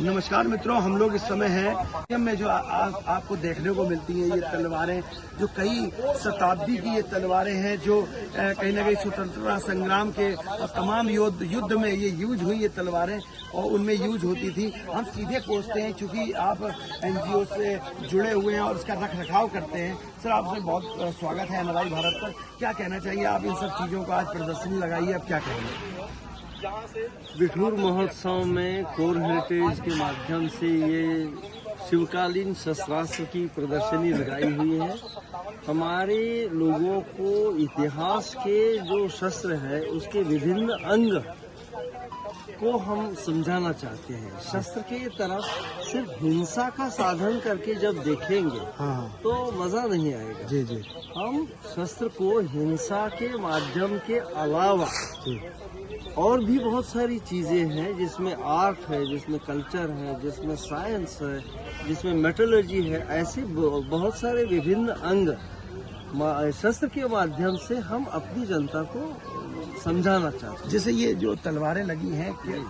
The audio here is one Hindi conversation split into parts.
नमस्कार मित्रों, हम लोग इस समय हैं में जो आपको देखने को मिलती हैं ये तलवारें, जो कई शताब्दी की ये तलवारें हैं, जो कहीं ना कहीं स्वतंत्रता संग्राम के तमाम युद्ध में ये यूज हुई ये तलवारें और उनमें यूज होती थी। हम सीधे पूछते हैं, चूंकि आप NGO से जुड़े हुए हैं और उसका रख रखाव करते हैं। सर, आपसे बहुत स्वागत है NRI भारत पर। क्या कहना चाहिए आप इन सब चीज़ों का? आज प्रदर्शनी लगाई है, आप क्या कहेंगे? बिठूर महोत्सव में कोर हेरिटेज के माध्यम से ये शिवकालीन शस्त्रास्त्र की प्रदर्शनी लगाई हुई है। हमारे लोगों को इतिहास के जो शस्त्र है उसके विभिन्न अंग को हम समझाना चाहते हैं। शस्त्र के तरफ सिर्फ हिंसा का साधन करके जब देखेंगे तो मजा नहीं आएगा। जी जी। हम शस्त्र को हिंसा के माध्यम के अलावा और भी बहुत सारी चीजें हैं, जिसमें आर्ट है, जिसमें कल्चर है, जिसमें साइंस है, जिसमें मेटलर्जी है, ऐसे बहुत सारे विभिन्न अंग शस्त्र के माध्यम से हम अपनी जनता को समझाना चाहते हैं। जैसे ये जो तलवारें लगी हैं, किन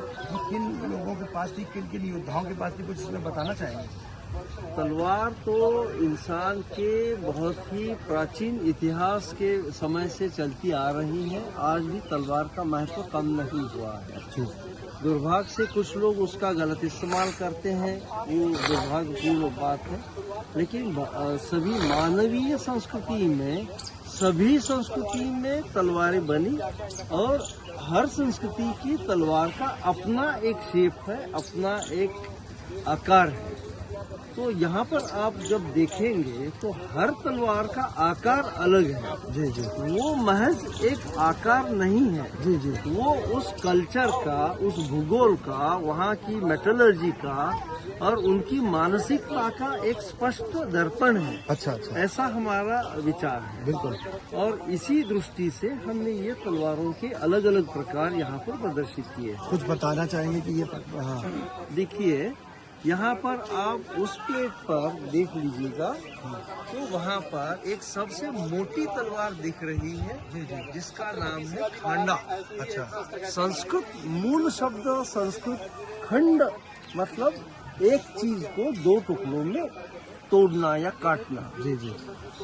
लोगों के पास थी, किन किन योद्धाओं के पास थी, कुछ इसमें बताना चाहेंगे? तलवार तो इंसान के बहुत ही प्राचीन इतिहास के समय से चलती आ रही है। आज भी तलवार का महत्व कम नहीं हुआ है। दुर्भाग्य से कुछ लोग उसका गलत इस्तेमाल करते हैं, वो दुर्भाग्यपूर्ण बात है। लेकिन सभी मानवीय संस्कृति में, सभी संस्कृति में तलवारें बनी और हर संस्कृति की तलवार का अपना एक शेप है, अपना एक आकार है। तो यहाँ पर आप जब देखेंगे तो हर तलवार का आकार अलग है। जी जी। वो महज एक आकार नहीं है। जी जी। वो उस कल्चर का, उस भूगोल का, वहाँ की मेटलर्जी का और उनकी मानसिकता का एक स्पष्ट दर्पण है। अच्छा अच्छा। ऐसा हमारा विचार है। बिल्कुल। और इसी दृष्टि से हमने ये तलवारों के अलग अलग प्रकार यहाँ पर प्रदर्शित किए। कुछ बताना चाहेंगे कि ये? हाँ, देखिए, यहाँ पर आप उस प्लेट पर देख लीजिएगा तो वहाँ पर एक सबसे मोटी तलवार दिख रही है, जिसका नाम है खांडा। अच्छा। संस्कृत मूल शब्द संस्कृत खंड मतलब एक चीज को दो टुकड़ों में तोड़ना या काटना। जी जी।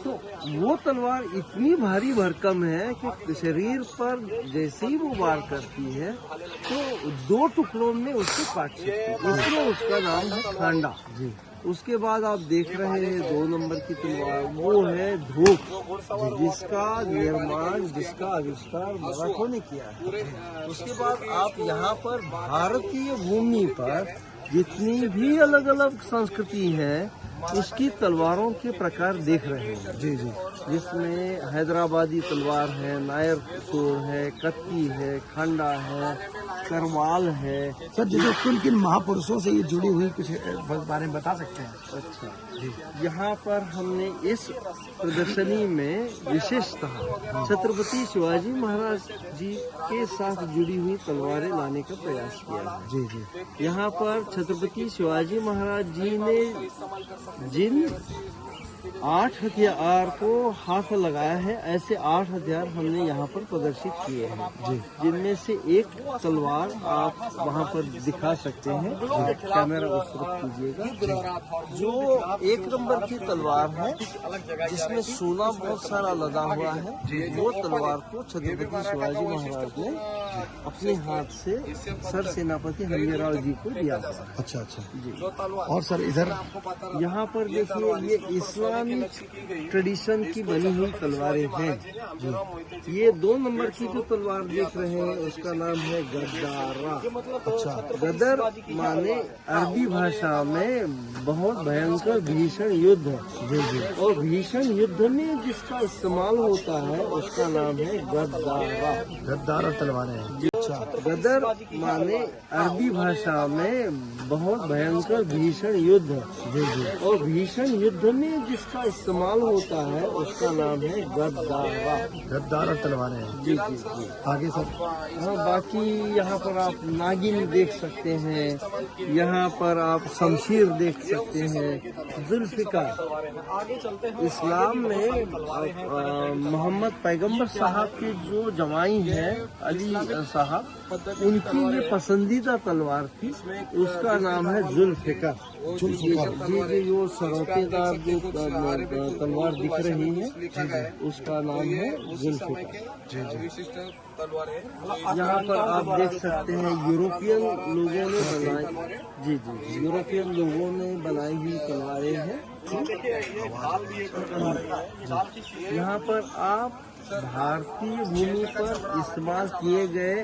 तो वो तलवार इतनी भारी भरकम है कि शरीर पर जैसे ही वो वार करती है तो दो टुकड़ों में उसको काट सकती है, इसलिए उसका नाम है खांडा। जी। उसके बाद आप देख रहे हैं 2 नंबर की तलवार, वो है धोक, जिसका निर्माण, जिसका आविष्कार मराठों ने किया है। उसके बाद आप यहाँ पर भारतीय भूमि पर जितनी भी अलग अलग संस्कृति है उसकी तलवारों के प्रकार देख रहे हैं। जी जी। जिसमें हैदराबादी तलवार है, नायर सोर है, कत्ती है, खंडा है, करवाल है। सर, जैसे किन किन महापुरुषों से ये जुड़ी हुई, कुछ बारे में बता सकते हैं? अच्छा जी। यहाँ पर हमने इस प्रदर्शनी में विशेषतः छत्रपति शिवाजी महाराज जी के साथ जुड़ी हुई तलवारें लाने का प्रयास किया है। जी जी। यहाँ पर छत्रपति शिवाजी महाराज जी ने जिन 8 हथियार को हाथ लगाया है, ऐसे 8 हथियार हमने यहाँ पर प्रदर्शित किए हैं। जी। जिनमें से एक तलवार आप वहाँ पर दिखा सकते हैं। कैमरा उस तरफ कीजिएगा। जो 1 नंबर की तलवार है, जिसमें सोना बहुत सारा लदा हुआ है, वो तलवार को छत्रपति शिवाजी महाराज ने अपने हाथ से सर सेनापति हरिराव जी को दिया था। अच्छा अच्छा जी। और सर इधर यहाँ पर देखिए, ये इस्लामिक ट्रेडिशन की बनी हुई तलवारें हैं। ये 2 नंबर की जो तलवार देख रहे हैं उसका नाम है गद्दारा। अच्छा। गदर माने अरबी भाषा में बहुत भयंकर भीषण युद्ध है। जी जी। और भीषण युद्ध में जिसका इस्तेमाल होता है उसका नाम है गद्दारा। गद्दार और तलवारें हैं। अच्छा। गदर माने अरबी भाषा में बहुत भयंकर भीषण युद्ध है। जी जी। और भीषण युद्ध में जिसका इस्तेमाल होता है उसका नाम है गद्दारा। गद्दार और तलवारें हैं। जी जी जी। आगे सर? हाँ, बाकी यहाँ यहाँ पर आप नागिन देख सकते हैं, यहाँ पर आप शमशीर देख सकते हैं। जुल्फ़िकार इस्लाम में मोहम्मद पैगंबर साहब के जो जवाई हैं अली साहब, उनकी ये पसंदीदा तलवार थी, उसका नाम है जुल्फ़िकार। जी, वो सरोतेदार जो तलवार दिख रही है उसका नाम है जुल्फ़िकार। यहाँ पर आप देख सकते हैं यूरोपियन लोगों ने बनाई, यूरोपियन लोगों ने बनाई हुई तलवारें हैं। यहाँ पर आप भारतीय भूमि पर इस्तेमाल किए गए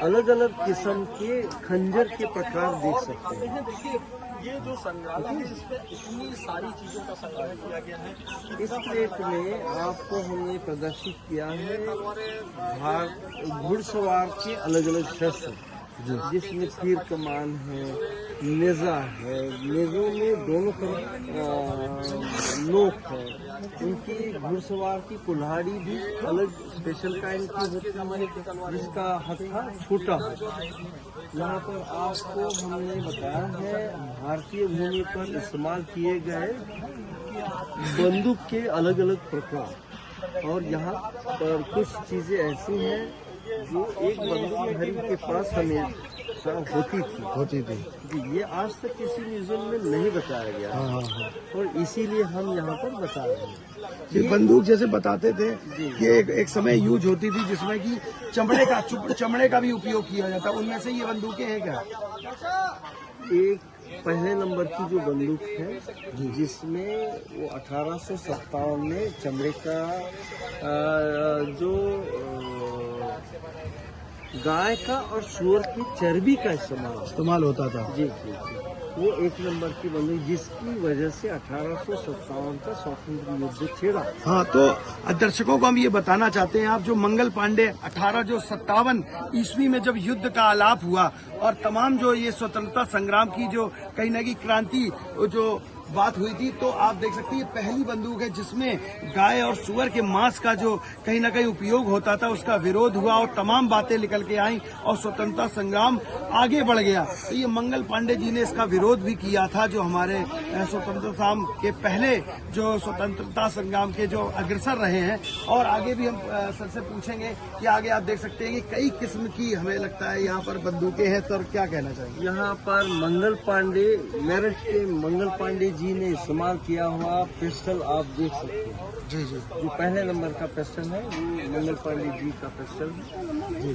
अलग अलग किस्म के खंजर के प्रकार देख सकते हैं। ये जो संग्रहालय है जिसमें इतनी सारी चीजों का संग्रह किया गया है। इस प्लेट में आपको हमने प्रदर्शित किया है घुड़सवार के अलग अलग शस्त्र, जिसमें तीर कमान है, नेजा है, नेजों में दोनों तरफ नोक है, उनकी घुड़सवार की कुल्हाड़ी भी अलग स्पेशल काइंड की होती है, जिसका हत्था छोटा होता है। यहाँ पर आपको हमने बताया है भारतीय भूमि पर इस्तेमाल किए गए बंदूक के अलग अलग प्रकार, और यहाँ पर कुछ चीजें ऐसी हैं जो एक बंदूकधारी के पास हमेशा होती थी। ये आज तक किसी म्यूजियम में नहीं बताया गया है, और इसीलिए हम यहाँ पर बता रहे हैं। ये बंदूक जैसे बताते थे कि एक समय यूज होती थी जिसमें कि चमड़े का भी उपयोग किया जाता, उनमें से ये बंदूकें हैं क्या? एक पहले नंबर की जो बंदूक है जिसमें वो 1857 में चमड़े का जो गाय का और सूअर की चर्बी का इस्तेमाल होता था। जी, वो एक नंबर की बंदूक, जिसकी वजह से 1857 का स्वतंत्र युद्ध छिड़ा। हाँ, तो दर्शकों को हम ये बताना चाहते हैं, आप जो मंगल पांडे 1857 ईस्वी में जब युद्ध का आलाप हुआ और तमाम जो ये स्वतंत्रता संग्राम की जो कहीं न कहीं क्रांति जो बात हुई थी, तो आप देख सकते हैं ये पहली बंदूक है जिसमें गाय और सुअर के मांस का जो कहीं ना कहीं उपयोग होता था उसका विरोध हुआ और तमाम बातें निकल के आई और स्वतंत्रता संग्राम आगे बढ़ गया। तो ये मंगल पांडे जी ने इसका विरोध भी किया था, जो हमारे स्वतंत्रता के पहले जो स्वतंत्रता संग्राम के जो अग्रसर रहे हैं। और आगे भी हम सर से पूछेंगे कि आगे आप देख सकते हैं कि कई किस्म की हमें लगता है यहाँ पर बंदूकें हैं, तो क्या कहना चाहिए? यहाँ पर मंगल पांडे, मेरठ के मंगल पांडे जी ने इस्तेमाल किया हुआ पिस्टल आप देख सकते हैं। जी, जो पहले नंबर का पिस्टल है वो मंगल पांडे जी का पिस्टल है। जी,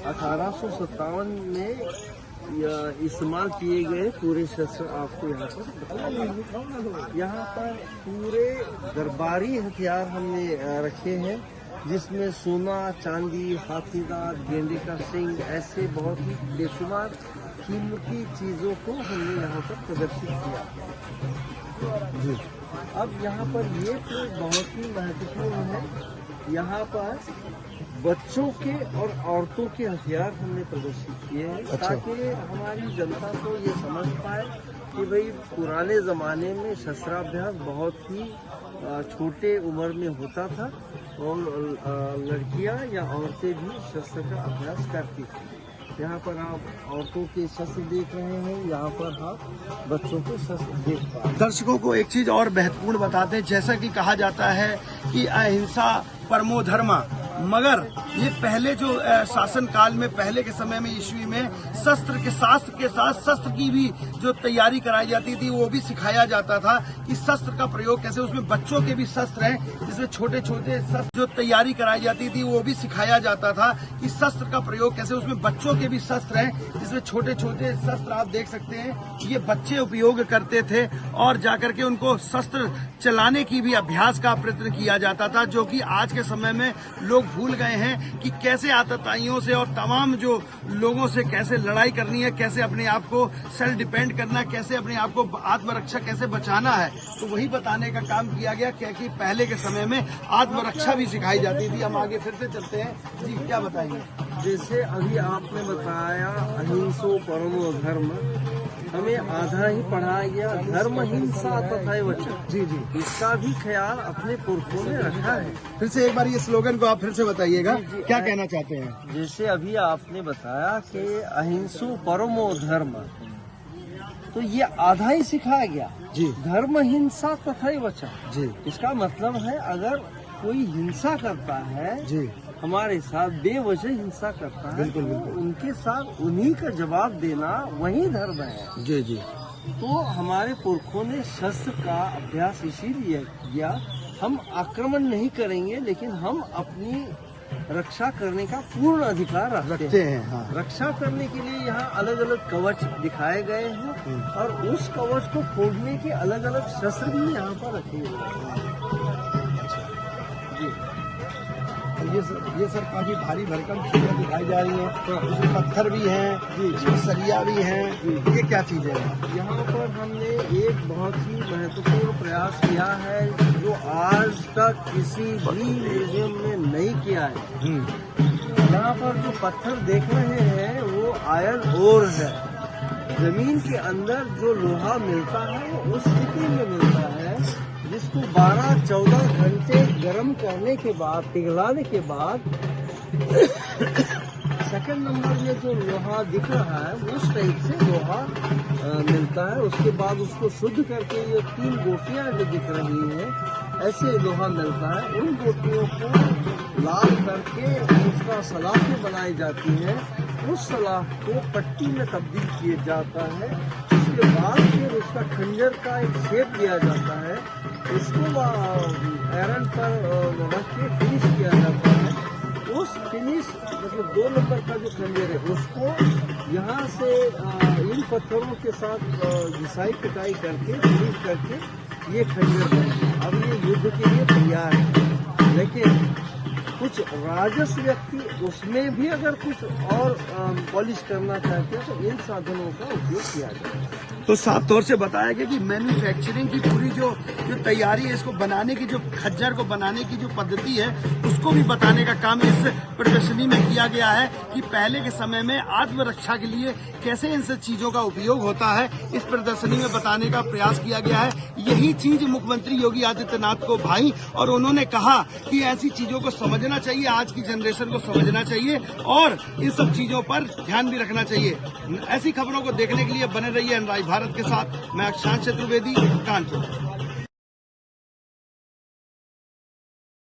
1857 में इस्तेमाल किए गए पूरे शस्त्र आपको यहाँ पर बताए। यहाँ पर पूरे दरबारी हथियार हमने रखे हैं, जिसमें सोना, चांदी, हाथीदांत, गेंडे का सिंग, ऐसे बहुत ही बेशुमार कीमती चीजों को हमने यहाँ पर प्रदर्शित किया। जी, अब यहाँ पर ये प्लेट बहुत ही महत्वपूर्ण है। यहाँ पर बच्चों के और औरतों के हथियार हमने प्रदर्शित किए हैं, ताकि हमारी जनता को ये समझ पाए कि भाई पुराने ज़माने में शस्त्राभ्यास बहुत ही छोटे उम्र में होता था, और लड़कियां या औरतें भी शस्त्र का अभ्यास करती थी। यहाँ पर आप औरतों के शस्त्र देख रहे हैं, यहाँ पर आप बच्चों के शस्त्र देख पा रहे हैं। दर्शकों को एक चीज और महत्वपूर्ण बताते हैं, जैसा कि कहा जाता है कि अहिंसा परमो धर्मा, मगर ये पहले जो शासन काल में, पहले के समय में ईस्वी में शास्त्र के साथ शस्त्र की भी जो तैयारी कराई जाती थी, वो भी सिखाया जाता था कि शस्त्र का प्रयोग कैसे, उसमें बच्चों के भी शस्त्र हैं जिसमें छोटे छोटे शस्त्र जो तैयारी कराई जाती थी, वो भी सिखाया जाता था कि शस्त्र का प्रयोग कैसे, उसमें बच्चों के भी शस्त्र हैं जिसमें छोटे छोटे शस्त्र आप देख सकते हैं ये बच्चे उपयोग करते थे, और जाकर के उनको शस्त्र चलाने की भी अभ्यास का प्रयत्न किया जाता था, जो कि आज के समय में लोग भूल गए हैं कि कैसे आतताइयों से और तमाम जो लोगों से कैसे लड़ाई करनी है, कैसे अपने आप को सेल्फ डिपेंड करना, कैसे अपने आप को आत्मरक्षा कैसे बचाना है। तो वही बताने का काम किया गया, क्योंकि पहले के समय में आत्मरक्षा भी सिखाई जाती थी। हम आगे फिर से चलते हैं जी, क्या बताएंगे? जैसे अभी आपने बताया अहिंसो परमो धर्म, हमें आधा ही पढ़ाया गया, धर्म हिंसा तथा वचन। जी जी। इसका भी ख्याल अपने पुरखों ने रखा है। फिर से एक बार ये स्लोगन को आप फिर से बताइएगा, जी, जी। क्या कहना चाहते हैं? जैसे अभी आपने बताया कि अहिंसो परमो धर्म, तो ये आधा ही सिखाया गया। जी धर्म हिंसा तथा वचन। जी इसका मतलब है अगर कोई हिंसा करता है जी, हमारे साथ, बेवजह हिंसा करता है, बिल्कुल, तो बिल्कुल। उनके साथ उन्हीं का जवाब देना वही धर्म है। जी जी। तो हमारे पुरखों ने शस्त्र का अभ्यास इसीलिए किया, हम आक्रमण नहीं करेंगे लेकिन हम अपनी रक्षा करने का पूर्ण अधिकार रखते हैं। हाँ। रक्षा करने के लिए यहाँ अलग अलग कवच दिखाए गए हैं और उस कवच को फोड़ने के अलग अलग शस्त्र भी यहाँ पर रखे हुए हैं। जी। ये सर काफी भारी भरकम चीजें दिखाई जा रही हैं। इसमें पत्थर भी हैं, इसमें सरिया भी हैं। ये क्या चीजें हैं? यहाँ पर हमने एक बहुत ही महत्वपूर्ण प्रयास किया है जो आज तक किसी भी म्यूजियम में नहीं किया है। यहाँ पर जो पत्थर देख रहे हैं वो आयरन ओर है। जमीन के अंदर जो लोहा मिलता है वो उस स्थिति में मिलता है जिसको 12-14 घंटे गर्म करने के बाद, पिघलाने के बाद सेकंड नंबर में जो लोहा दिख रहा है उस टाइप से लोहा मिलता है। उसके बाद उसको शुद्ध करके ये 3 गोटियां जो दिख रही हैं ऐसे लोहा मिलता है। उन गोटियों को लाल करके उसका सलाखें बनाई जाती हैं। उस सलाख को पट्टी में तब्दील किया जाता है। उसके बाद फिर उसका खंजर का एक शेप दिया जाता है। उसको आयरन पर रख के फिनिश किया जाता है। उस फिनिश मतलब 2 नंबर का जो खंजर है उसको यहाँ से इन पत्थरों के साथ घिसाई पिटाई करके फिनिश करके ये खंजर बनता है। अब ये युद्ध के लिए तैयार है। लेकिन कुछ राजस व्यक्ति उसमें भी अगर कुछ और पॉलिश करना चाहते हैं तो इन साधनों का उपयोग किया जाए। तो साफ तौर से बताया गया कि मैन्युफैक्चरिंग की पूरी जो तैयारी है, इसको बनाने की, जो खज्जर को बनाने की जो पद्धति है उसको भी बताने का काम इस प्रदर्शनी में किया गया है कि पहले के समय में आत्मरक्षा के लिए कैसे इन सब चीजों का उपयोग होता है। इस प्रदर्शनी में बताने का प्रयास किया गया है। यही चीज मुख्यमंत्री योगी आदित्यनाथ को भाई और उन्होंने कहा कि ऐसी चीजों को समझना चाहिए, आज की जनरेशन को समझना चाहिए और इन सब चीजों पर ध्यान भी रखना चाहिए। ऐसी खबरों को देखने के लिए बने रहिए अनराई भारत के साथ। मैं अक्षांश चतुर्वेदी, कानपुर।